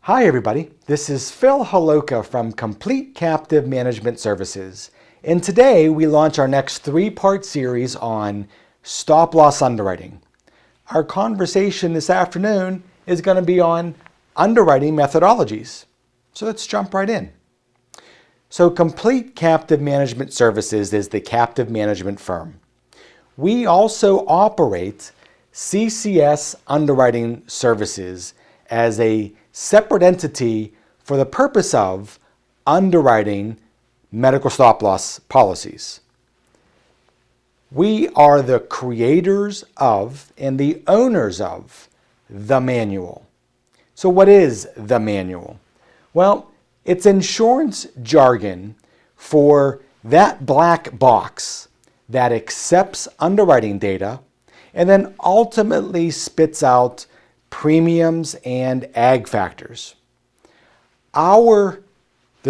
Hi everybody, this is Phil Holoka from Complete Captive Management Services, and today we launch our next three-part series on stop-loss underwriting. Our conversation this afternoon is going to be on underwriting methodologies. So let's jump right in. So Complete Captive Management Services is the captive management firm. We also operate CCS Underwriting Services as a separate entity for the purpose of underwriting medical stop-loss policies. We are the creators of and the owners of the manual. So what is the manual? Well, it's insurance jargon for that black box that accepts underwriting data and then ultimately spits out premiums and ag factors. The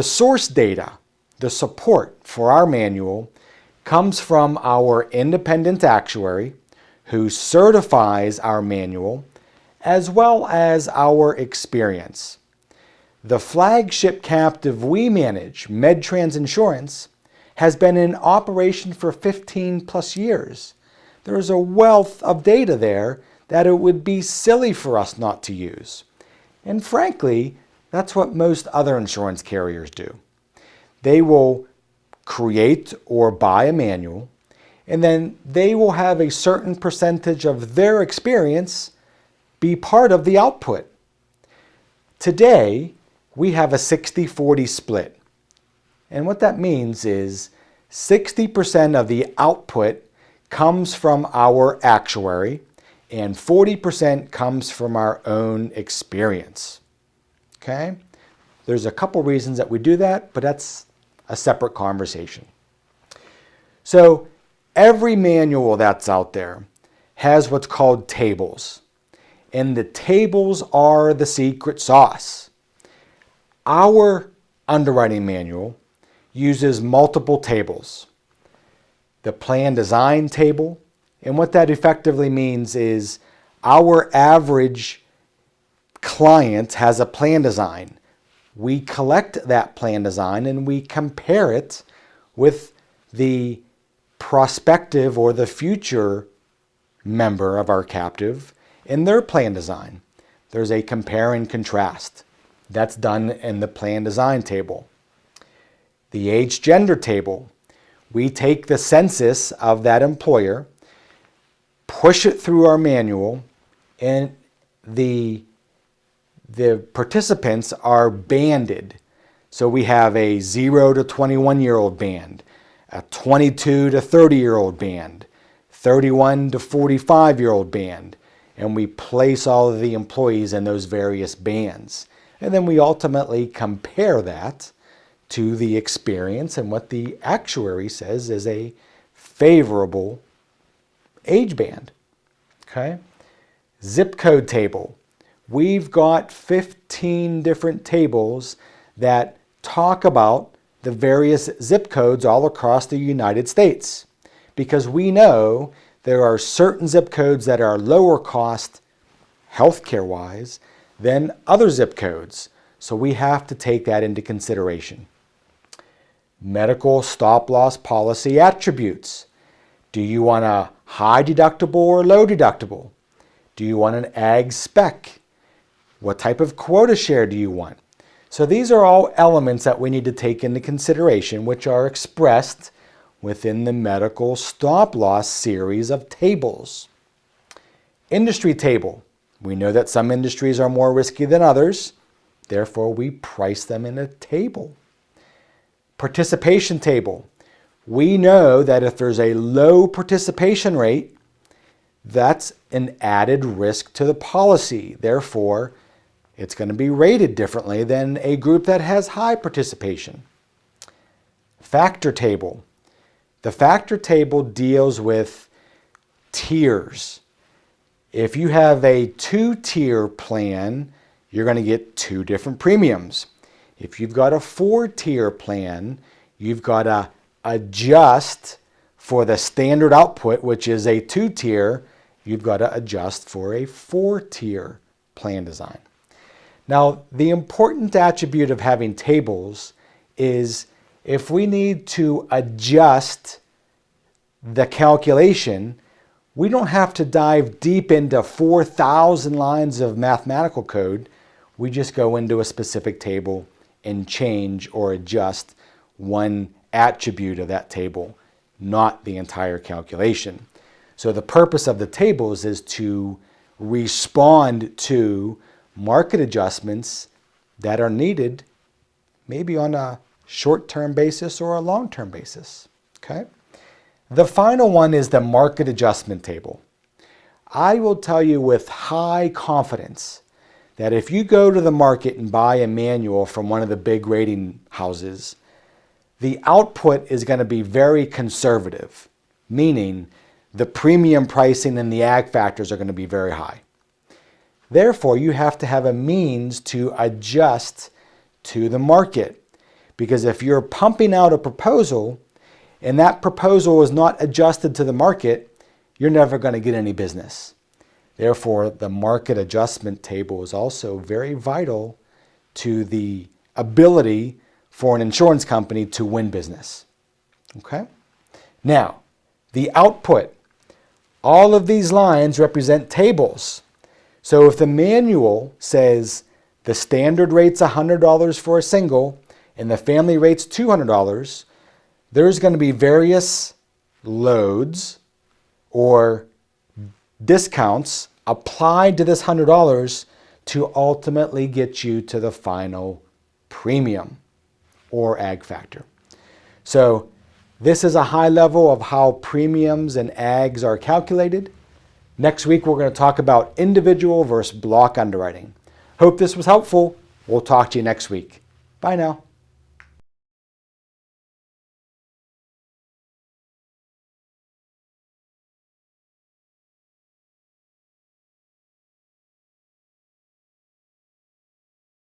source data, the support for our manual, comes from our independent actuary who certifies our manual, as well as our experience. The flagship captive we manage, MedTrans Insurance, has been in operation for 15 plus years. There is a wealth of data there that it would be silly for us not to use. And frankly, that's what most other insurance carriers do. They will create or buy a manual, and then they will have a certain percentage of their experience be part of the output. Today, we have a 60-40 split. And what that means is 60% of the output comes from our actuary, and 40% comes from our own experience. Okay? There's a couple reasons that we do that, but that's a separate conversation. So every manual that's out there has what's called tables, and the tables are the secret sauce. Our underwriting manual uses multiple tables. The plan design table, and what that effectively means is our average client has a plan design. We collect that plan design and we compare it with the prospective or the future member of our captive in their plan design. There's a compare and contrast. That's done in the plan design table. The age gender table. We take the census of that employer, push it through our manual, and the participants are banded. So we have a 0 to 21-year-old band, a 22 to 30-year-old band, 31 to 45-year-old band, and we place all of the employees in those various bands. And then we ultimately compare that to the experience and what the actuary says is a favorable age band. Okay? Zip code table. We've got 15 different tables that talk about the various zip codes all across the United States, because we know there are certain zip codes that are lower cost healthcare wise than other zip codes. So we have to take that into consideration. Medical stop-loss policy attributes. Do you want a high deductible or low deductible? Do you want an ag spec? What type of quota share do you want? So these are all elements that we need to take into consideration, which are expressed within the medical stop-loss series of tables. Industry table. We know that some industries are more risky than others. Therefore, we price them in a table. Participation table. We know that if there's a low participation rate, that's an added risk to the policy. Therefore, it's going to be rated differently than a group that has high participation. Factor table. The factor table deals with tiers. If you have a 2-tier plan, you're going to get 2 different premiums. If you've got a 4-tier plan, you've got to adjust for the standard output, which is a 2-tier. You've got to adjust for a 4-tier plan design. Now, the important attribute of having tables is if we need to adjust the calculation, we don't have to dive deep into 4,000 lines of mathematical code. We just go into a specific table and change or adjust one attribute of that table, not the entire calculation. So the purpose of the tables is to respond to market adjustments that are needed, maybe on a short-term basis or a long-term basis. Okay? The final one is the market adjustment table. I will tell you with high confidence that if you go to the market and buy a manual from one of the big rating houses, the output is going to be very conservative, meaning the premium pricing and the ag factors are going to be very high. Therefore, you have to have a means to adjust to the market. Because if you're pumping out a proposal and that proposal is not adjusted to the market, you're never going to get any business. Therefore, the market adjustment table is also very vital to the ability for an insurance company to win business. Okay? Now, the output. All of these lines represent tables. So if the manual says the standard rate's $100 for a single and the family rate's $200, there's going to be various loads or discounts applied to this $100 to ultimately get you to the final premium or ag factor. So this is a high level of how premiums and ags are calculated. Next week, we're going to talk about individual versus block underwriting. Hope this was helpful. We'll talk to you next week. Bye now.